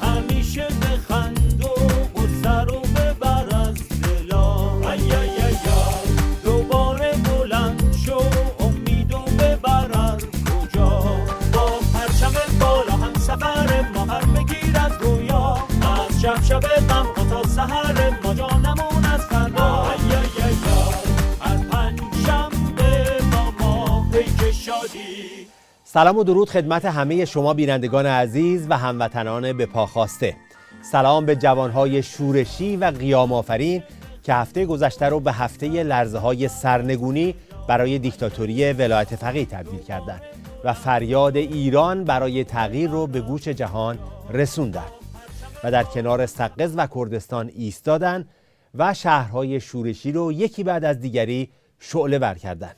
همیشه بخند و سر و ببر از دلا، دوباره بلند شو امید و ببر از کجا، با پرچم بالا هم سفر ما هر بگیر از رویا، از شب غم تا سحر ما جانمون از فردا، هر پنجشنبه ما پیک شادی. سلام و درود خدمت همه شما بینندگان عزیز و هموطنان به پا خواسته. سلام به جوانهای شورشی و قیام آفرین که هفته گذشته رو به هفته لرزه‌های سرنگونی برای دیکتاتوری ولایت فقیه تبدیل کردند و فریاد ایران برای تغییر رو به گوش جهان رسوندن و در کنار سقز و کردستان ایستادن و شهرهای شورشی رو یکی بعد از دیگری شعله ور کردند.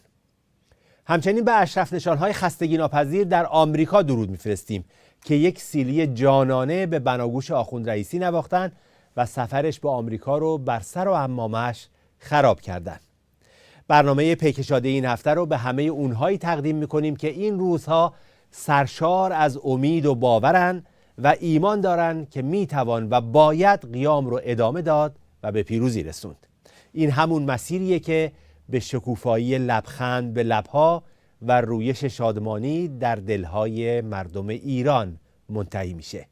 همچنین به اشرف نشانهای خستگی ناپذیر در آمریکا درود میفرستیم که یک سیلی جانانه به بناگوش آخوند رئیسی نواختن و سفرش به آمریکا رو بر سر و عمامش خراب کردن. برنامه پیکشاده این هفته رو به همه اونهایی تقدیم میکنیم که این روزها سرشار از امید و باورن و ایمان دارن که میتوان و باید قیام رو ادامه داد و به پیروزی رسوند. این همون مسیریه که به شکوفایی لبخند به لبها و رویش شادمانی در دلهای مردم ایران منتهی میشه.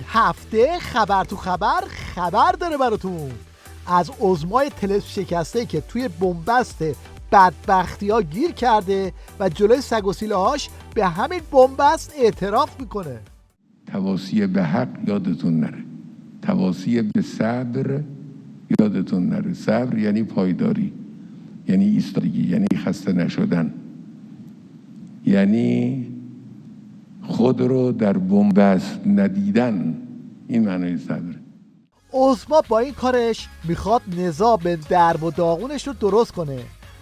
هفته خبر تو خبر داره براتون از عظمای طلسم شکسته که توی بنبست بدبختی ها گیر کرده و جلوی سگ و سیله‌هاش به همین بنبست اعتراف میکنه. تواصی به حق یادتون نره، تواصی به صبر یادتون نره. صبر یعنی پایداری، یعنی ایستادگی، یعنی خسته نشدن، یعنی خود رو در بنبست ندیدن. این معنی صبر. عظما با این کارش میخواد نزاع به درب و داغونش رو درست کنه،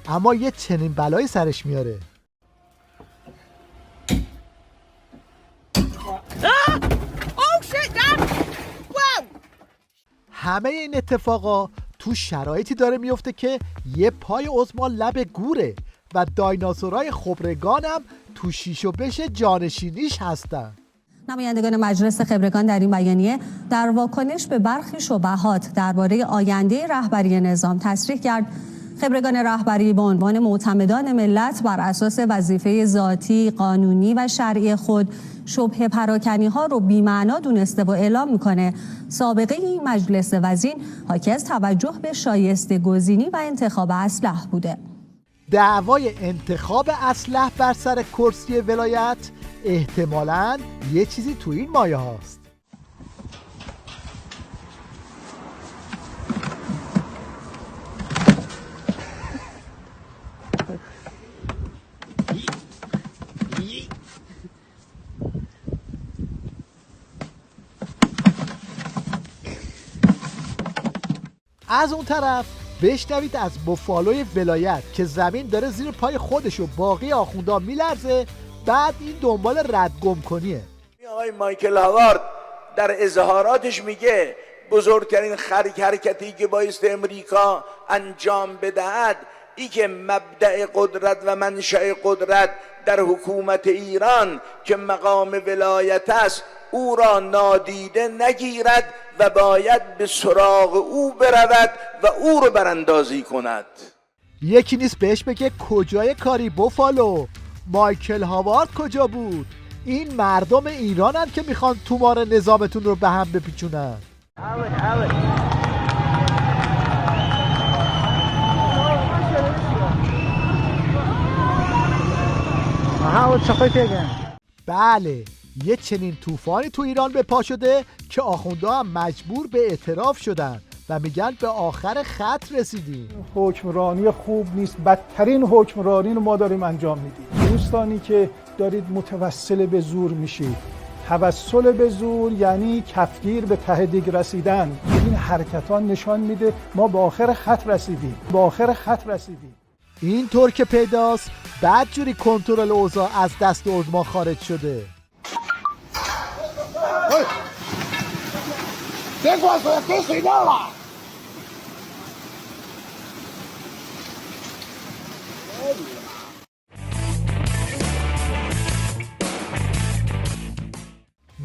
اما یه چنین بلایی سرش میاره. همه این اتفاقا تو شرایطی داره میفته که یه پای عظما لب گوره و دایناسورای خبرگانم تو شیش و بش جانشینیش هستن. نمایندگان مجلس خبرگان در این بیانیه در واکنش به برخی شبهات درباره آینده رهبری نظام تصریح کرد خبرگان رهبری به عنوان معتمدان ملت بر اساس وظیفه ذاتی، قانونی و شرعی خود شبهه پراکنی ها رو بی‌معنا دونسته و اعلام میکنه سابقه این مجلس وزین حاکی از توجه به شایسته گزینی و انتخاب اصلح بوده. دعوای انتخاب اصلح بر سر کرسی ولایت احتمالاً یه چیزی تو این مایه هاست. از اون طرف بشنوید از بوفالوی ولایت که زمین داره زیر پای خودش و باقی آخوندا میلرزه، بعد این دنبال ردگم کنیه. آقای مایکل هاوارد در اظهاراتش میگه بزرگترین حرکتی که بایستی امریکا انجام بدهد ای که مبدأ قدرت و منشأ قدرت در حکومت ایران که مقام ولایت است او را نادیده نگیرد و باید به سراغ او برود و او رو براندازی کند. یکی نیست بهش بگه کجای کاری بوفالو؟ مایکل هاوارد کجا بود؟ این مردم ایرانن که میخوان تومار نظامتون رو به هم بپیچونن. بله، یه چنین طوفانی تو ایران به پا شده که آخوندها هم مجبور به اعتراف شدن و میگن به آخر خط رسیدیم. حکمرانی خوب نیست، بدترین حکمرانی رو ما داریم انجام میدیم. دوستانی که دارید متوسل به زور میشید، توسل به زور یعنی کفگیر به ته دیگ رسیدن. این حرکتان نشان میده ما به آخر خط رسیدیم. اینطور که پیداست بدجوری کنترل اوضاع از دست عظما خارج شده.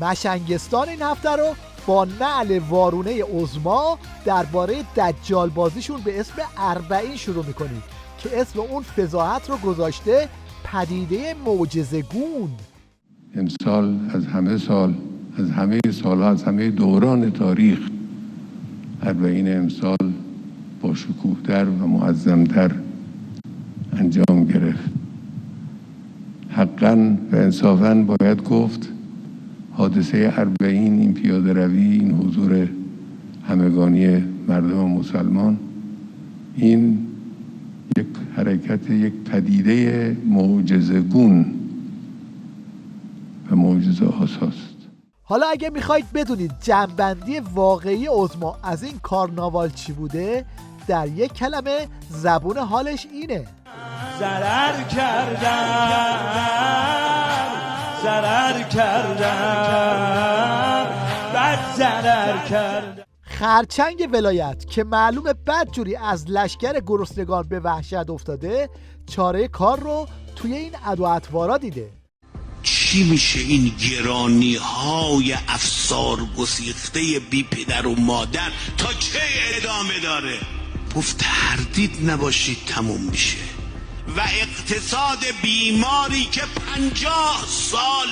مشنگستان این هفته رو با نعل وارونه عظما درباره دجال بازیشون به اسم 40 شروع میکنید که اسم اون فضاحت رو گذاشته پدیده معجزه‌گون. امسال از همه سالها از همه دوران تاریخ 40 امسال با شکوه‌تر و معظم‌تر انجام گرفت. حقاً و انصافاً باید گفت حادثه 40 این پیاده روی، این حضور همگانی مردم مسلمان، این یک حرکت، یک پدیده معجزه‌گون و معجزه آساست. حالا اگه میخواید بدونید جنبندی واقعی عظما از این کارناوال چی بوده، در یک کلمه زبون حالش اینه: ضرر کردم. خرچنگ ولایت که معلومه بدجوری از لشکر گرسنگان به وحشت افتاده، چاره کار رو توی این ادواتوارا دیده. چی میشه این گرانی های افسار گسیخته بی پدر و مادر تا چه ادامه داره؟ گفت تردید نباشید تموم میشه. و اقتصاد بیماری که 50 سال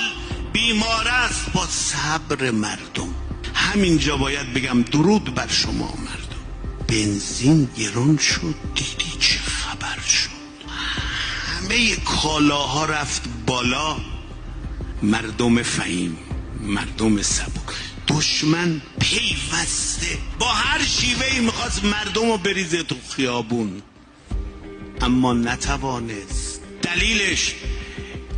بیمار است با صبر مردم. همینجا باید بگم درود بر شما مردم. بنزین گران شد، دیدی چه خبر شد؟ همه کالاها رفت بالا. مردم فهیم، مردم سبک، دشمن پیوسته با هر شیوهی میخواست مردم رو بریزه تو خیابون، اما نتوانست. دلیلش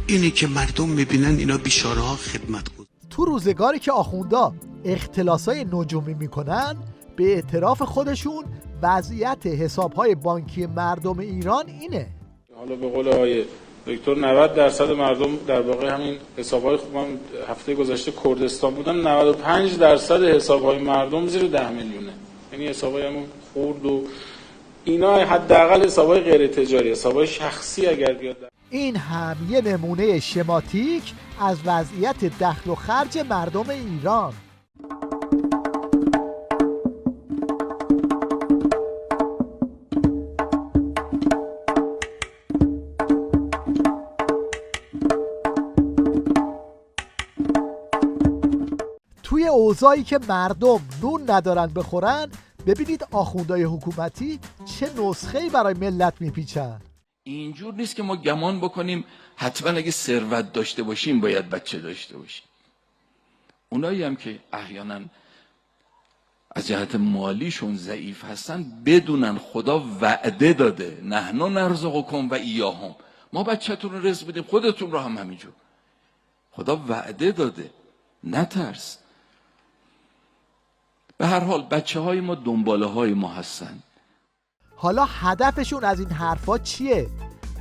اینه که مردم میبینن اینا بیچاره ها خدمت کنن. تو روزگاری که آخوندا اختلاسای نجومی میکنن، به اعتراف خودشون وضعیت حسابهای بانکی مردم ایران اینه. حالا به قول آقای دکتر 90% مردم در واقع همین حسابهای خوب، هم هفته گذشته کردستان بودن، 95% حسابهای مردم زیر 10 میلیونه. یعنی حسابهای همون خرد و اینا حداقل حسابهای غیر تجاری، حسابهای شخصی اگر بیاد. این هم یه نمونه شماتیک از وضعیت دخل و خرج مردم ایران. توی اوضاعی که مردم نون ندارن بخورن، ببینید آخوندهای حکومتی چه نسخه‌ای برای ملت میپیچن. اینجور نیست که ما گمان بکنیم حتما اگه ثروت داشته باشیم باید بچه داشته باشیم. اونایی هم که احیانا از جهت مالیشون ضعیف هستن بدونن خدا وعده داده نحن نرزقکم و ایاهم، ما بچه‌تون رو رزق بدیم، خودتون رو هم همینجور. خدا وعده داده، نترس. به هر حال بچه های ما دنباله های ما هستن. حالا هدفشون از این حرفا چیه؟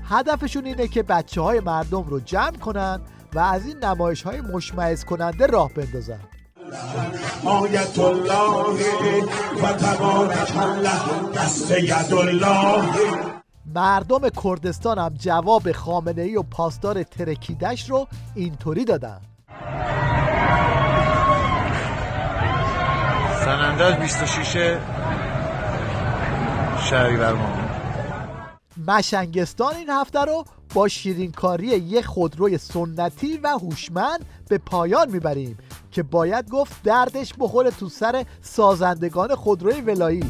هدفشون اینه که بچه های مردم رو جمع کنن و از این نمایش های مشمئز کننده راه بندازن. آیت الله و تبارک الله دست ید الله. مردم کردستان هم جواب خامنه‌ای و پاسدار ترکیدش رو اینطوری دادن. سنندج 26 شهریور ماه. مشنگستان این هفته رو با شیرینکاری یک خودروی سنتی و هوشمند به پایان میبریم که باید گفت دردش بخوره تو سر سازندگان خودروی ولایی.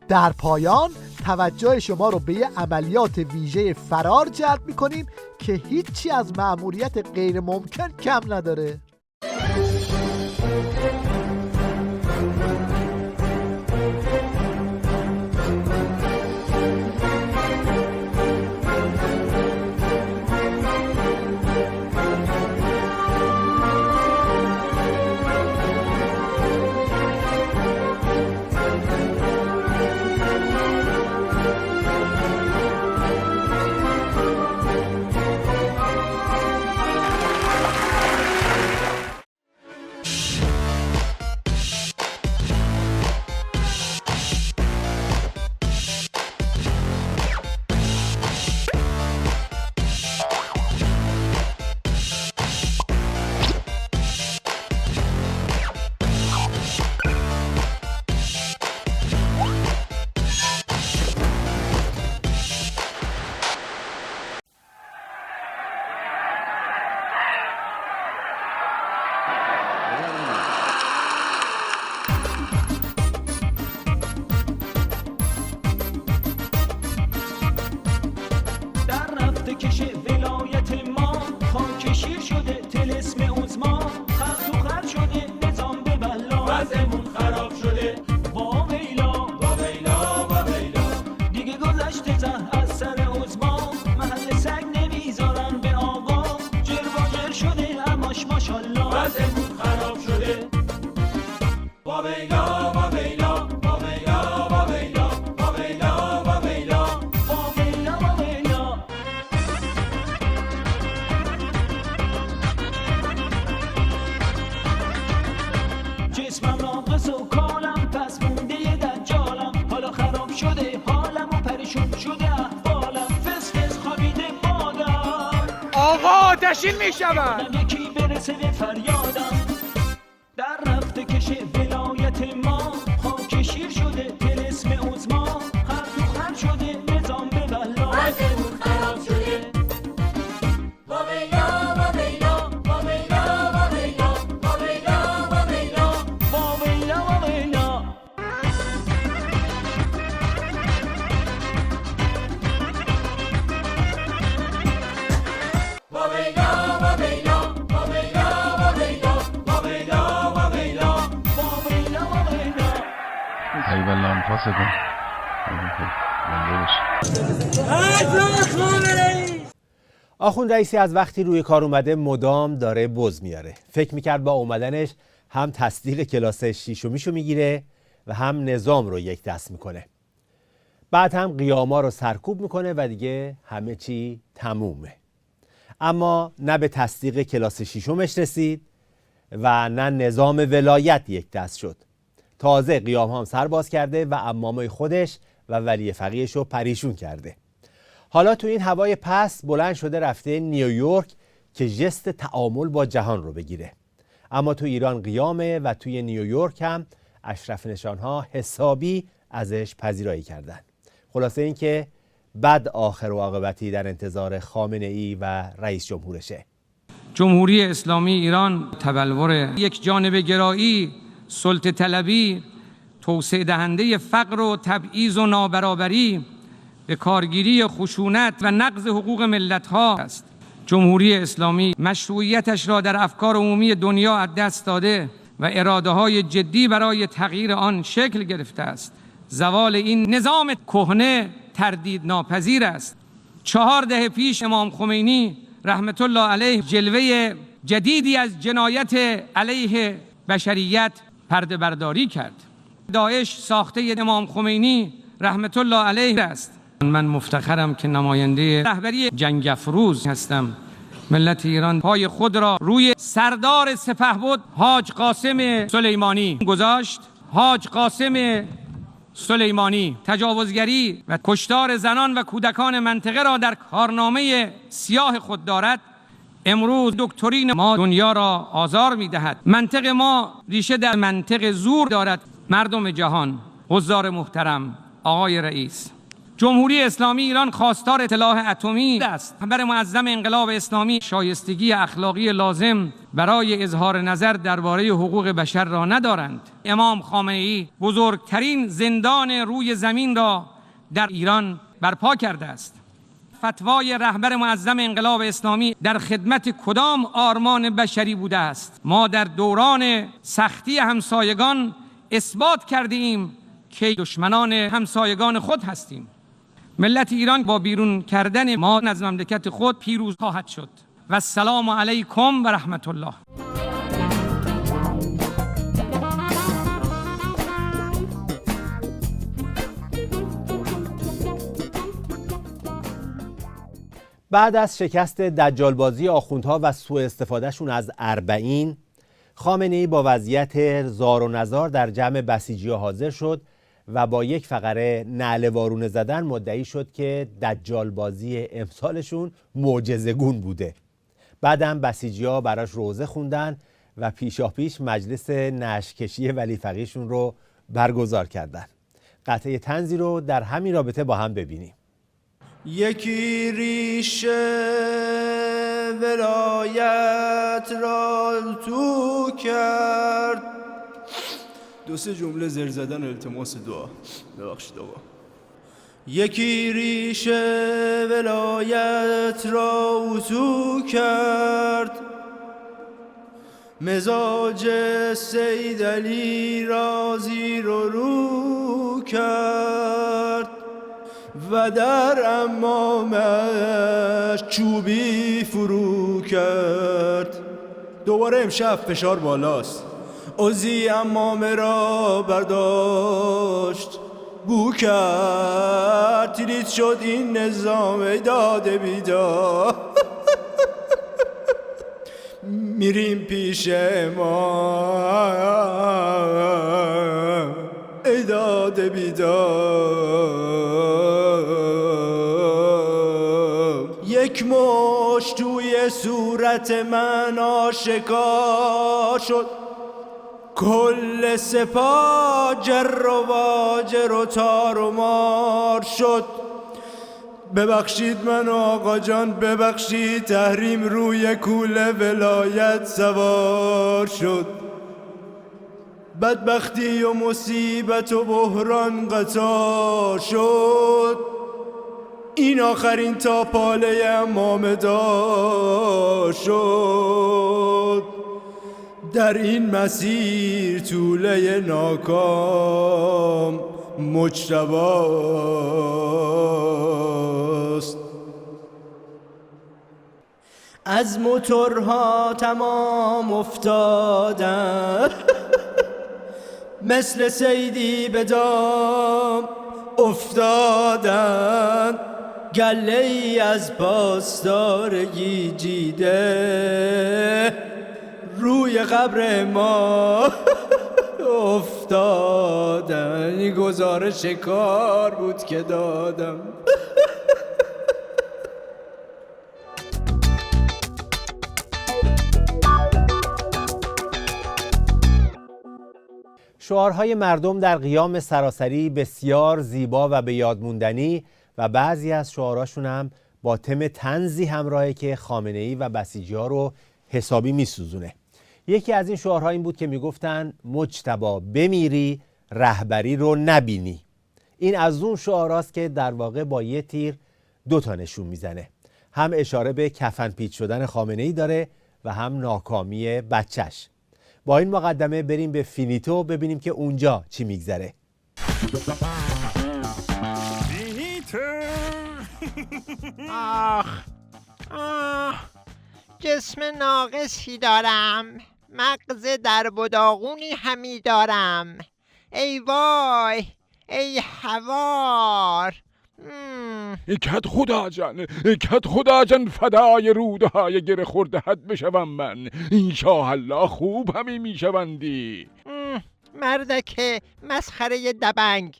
در پایان توجه شما رو به یه عملیات ویژه فرار جلب می‌کنیم که هیچی از مأموریت غیر ممکن کم نداره. آتشین می شود. یکی برسه به فریادم در رفته کشه ولایت ما خاک شیر شده طلسم عظما خر تو خر شده نظام به بلا وضعمون خراب شده با ویلا با ویلا با ویلا با ویلا با ویلا با ویلا با ویلا با ویلا آخوند رئیسی از وقتی روی کار اومده مدام داره بز میاره. فکر میکرد با اومدنش هم تصدیق کلاس شیشمیشو میگیره و هم نظام رو یک دست میکنه. بعد هم قیاما رو سرکوب میکنه و دیگه همه چی تمومه. اما نه به تصدیق کلاس شیشمش رسید و نه نظام ولایت یک دست شد. تازه قیام هم سر باز کرده و عمامای خودش و ولی فقیهش رو پریشون کرده. حالا تو این هوای پس بلند شده رفته نیویورک که ژست تعامل با جهان رو بگیره. اما تو ایران قیامه و توی نیویورک هم اشرف نشانها حسابی ازش پذیرایی کردن. خلاصه این که بد آخر و عاقبتی در انتظار خامنه‌ای و رئیس جمهورشه. جمهوری اسلامی ایران تبلور یک جانبه گرایی، سلطه طلبی، توسعه دهنده فقر و تبعیض و نابرابری، به کارگیری خشونت و نقض حقوق ملت‌ها است. جمهوری اسلامی مشروعیتش را در افکار عمومی دنیا از دست داده و اراده‌های جدی برای تغییر آن شکل گرفته است. زوال این نظام کهنه تردید ناپذیر است. 4 دهه پیش امام خمینی رحمت الله علیه جلوه جدیدی از جنایت علیه بشریت پرده برداری کرد. داعش ساخته امام خمینی رحمت الله علیه است. من مفتخرم که نماینده رهبری جنگ افروز هستم. ملت ایران پای خود را روی سردار سپهبد حاج قاسم سلیمانی گذاشت. حاج قاسم سلیمانی تجاوزگری و کشتار زنان و کودکان منطقه را در کارنامه سیاه خود دارد. امروز دکترین ما دنیا را آزار می‌دهد. منطق ما ریشه در منطق زور دارد. مردم جهان، حضار محترم، آقای رئیس، جمهوری اسلامی ایران خواستار اطلاع اتمی است. رهبر معظم انقلاب اسلامی شایستگی اخلاقی لازم برای اظهار نظر درباره حقوق بشر را ندارند. امام خامنه‌ای بزرگترین زندان روی زمین را در ایران برپا کرده است. فتوای رهبر معظم انقلاب اسلامی در خدمت کدام آرمان بشری بوده است؟ ما در دوران سختی همسایگان اثبات کردیم که دشمنان همسایگان خود هستیم. ملت ایران با بیرون کردن ما از مملکت خود پیروز خواهد شد. و السلام علیکم و رحمت الله. بعد از شکست دجالبازی آخوندها و سوء استفادهشون از 40، خامنه‌ای با وضعیت زار و نزار در جمع بسیجی‌ها حاضر شد و با یک فقره نعل وارونه زدن مدعی شد که دجالبازی امسالشون معجزه‌گون بوده. بعدم بسیجی‌ها براش روزه خوندن و پیشاپیش مجلس نشکشی ولی فقیهشون رو برگزار کردن. قطعه طنزی رو در همین رابطه با هم ببینیم. یکی ریشه ولایت را تو کرد. 2-3 جمله زر زدن و التماس دعا. ببخشید آقا. یکی ریشه ولایت را تو کرد، مزاج سید علی را زیر و رو کرد و در امامش چوبی فرو کرد. دوباره امشب فشار بالاست. عزی امامه را برداشت بو کرد. تیلیت شد این نظام داد بیدار. میریم پیش امام داد بیدار. یک مشت توی صورت من آشکار شد، کل سپاه جر و واجر و تار و مار شد. ببخشید من آقا جان ببخشید، تحریم روی کوله ولایت سوار شد. بدبختی و مصیبت و بحران قطار شد. این آخرین تاپاله امام دار شد. در این مسیر طوله ناکام مجتباست. از موتورها تمام افتادن، مثل صیدی به دام افتادن. گله ای از پاسدارگی جیده روی قبر ما افتادن. این گزارش کار بود که دادم. شعارهای مردم در قیام سراسری بسیار زیبا و به یاد موندنی و بعضی از شعارهاشون هم با تم طنزی همراهه که خامنه‌ای و بسیجی‌ها رو حسابی میسوزونه. یکی از این شعارها این بود که میگفتن مجتبی بمیری رهبری رو نبینی. این از اون شعاراست که در واقع با یه تیر 2 تا نشون میزنه. هم اشاره به کفن پیچ شدن خامنه‌ای داره و هم ناکامی بچهش. با این مقدمه بریم به فینیتو ببینیم که اونجا چی میگذره. آخ جسم ناقصی دارم، مغز درب و داغونی همی دارم. ای وای ای هوار. کت خدا جان فدای روده های گره خورده حد بشوم من. انشاءالله خوب همی میشوندی. مردک مسخره دبنگ،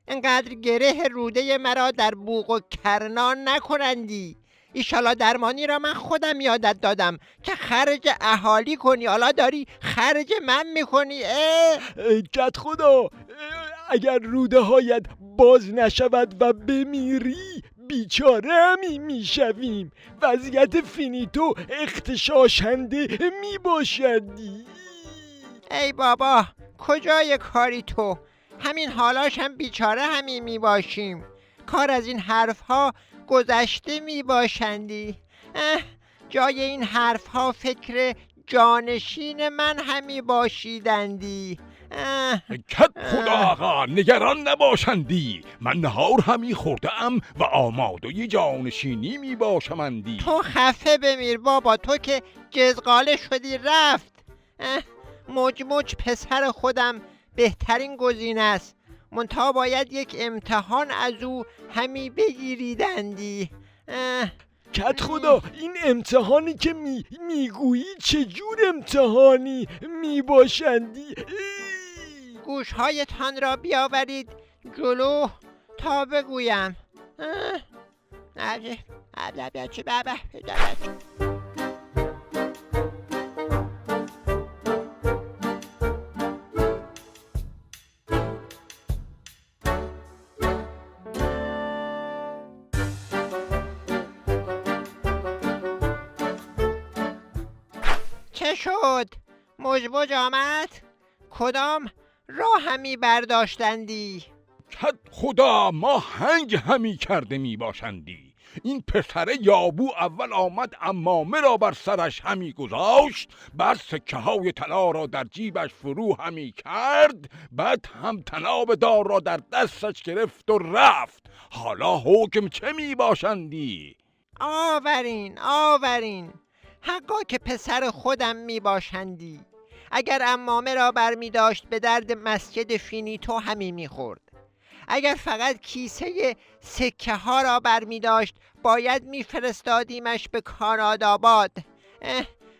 انقدر گره روده مرا در بوق و کرنا نکنندی. ایشالا درمانی را من خودم یادت دادم که خرج اهالی کنی، حالا داری خرج من میکنی. کت خدا، اگر روده هایت باز نشود و بمیری بیچاره همی میشویم. وضعیت فینیتو اغتشاشنده میباشدی. ای بابا کجای کاری تو؟ همین حالاش هم بیچاره همین میباشیم. کار از این حرف ها گذشته میباشندی. جای این حرف ها فکر جانشین من همی باشیدندی. کت خدا آقا نگران نباشندی، من نهار همی خوردم و آماده جانشینی می باشمندی. تو خفه بمیر بابا، تو که جزغاله شدی رفت. مجموج پسر خودم بهترین گزینه است، منتها باید یک امتحان از او همی بگیریدندی. کت خدا این امتحانی که میگویی چجور امتحانی میباشندی؟ گوشهایتان را بیاورید جلو تا بگویم. چه شد؟ مجموج آمد؟ کدام راه همی برداشتندی؟ کت خدا ما هنگ همی کرده می باشندی. این پسر یابو اول آمد عمامه را بر سرش همی گذاشت، بعد سکه های طلا را در جیبش فرو همی کرد، بعد هم طناب دار را در دستش گرفت و رفت. حالا حکم چه می باشندی؟ آورین حقا که پسر خودم می باشندی. اگر عمامه را برمی داشت به درد مسجد فینیتو همی می خورد. اگر فقط کیسه سکه ها را برمی داشت باید می فرستادیمش به کانادآباد.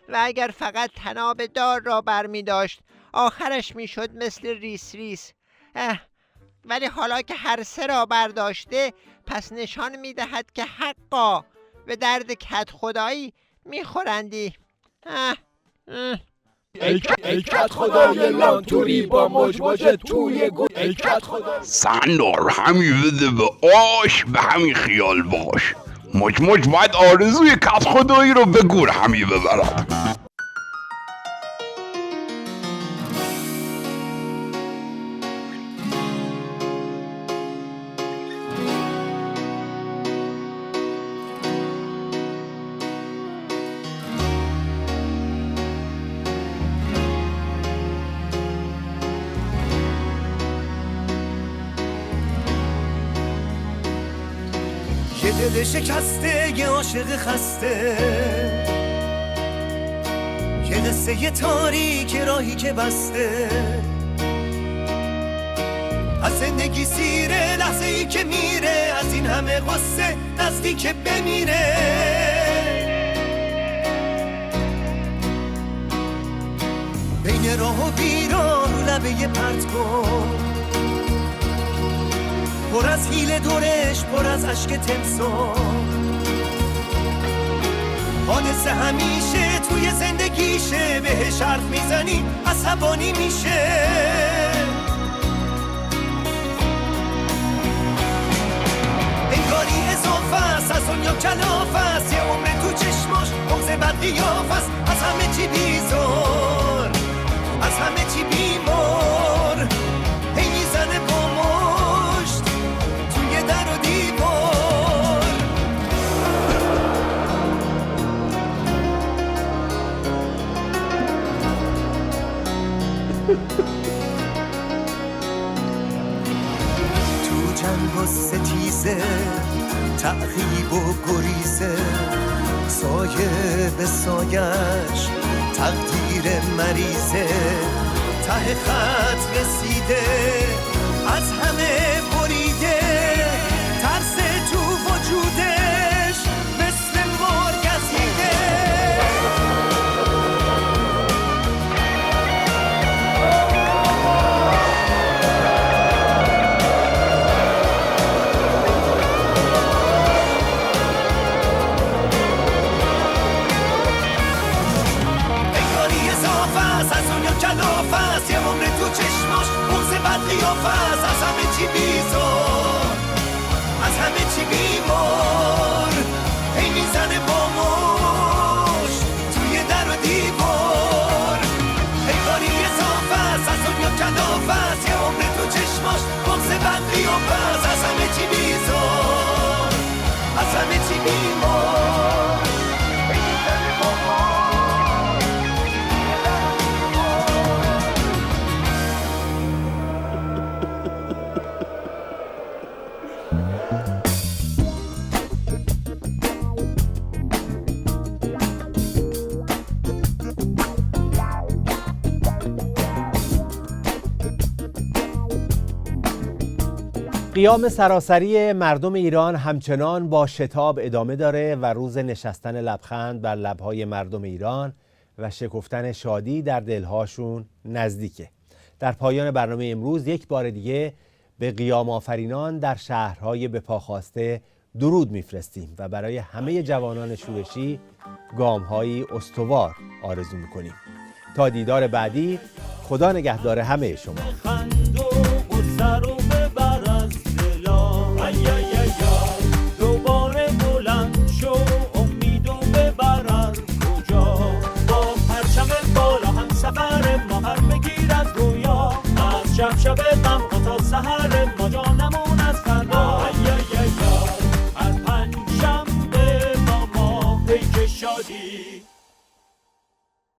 و اگر فقط طناب دار را برمی داشت آخرش می شد مثل ریس ریس. ولی حالا که هر سه را برداشته پس نشان می دهد که حقا به درد کت خدایی می خورندی. ای کت خدای لانتوری با مجموج توی گل. ای کت خدا سندار همی بده به آش، به همین خیال باش. مجموج باید آرزوی کت خدایی رو به گور همی ببرد. یه دل شکسته، یه عاشق خسته، یه قصه یه تاریک راهی که بسته. از زندگی سیره لحظه ای که میره، از این همه قصه نزدیک بمیره. بین راه و بیراه رو لبه یه پرت کن، پر از حیله دورش، پر از عشق تمساح. حادثه همیشه توی زندگیشه، بهش حرف میزنی عصبانی میشه. انگاری اضافه است، از دنیا کلافه است، یه عمر تو چشماش بغض بد قیافه است. از همه چی بیزار، از همه چی بیمار، هی میزنه با مشت توی در و دیوار. تو جنگ و ستیزه، تعقیب و گریزه، سایه به سایش تقدیر مریضه. ته خط رسیده، از همه بریده، ترس تو وجودش مثل مرگ گزیده. قیام سراسری مردم ایران همچنان با شتاب ادامه داره و روز نشستن لبخند بر لبهای مردم ایران و شکفتن شادی در دلهاشون نزدیکه. در پایان برنامه امروز یک بار دیگه به قیام آفرینان در شهرهای به پا خواسته درود میفرستیم و برای همه جوانان شورشی گام‌هایی استوار آرزو میکنیم. تا دیدار بعدی، خدا نگهدار همه شما. دوباره بلند شو امیدو ببر از کجا با پرچم بالا هم سفر ما هر بگیر از رویا از شب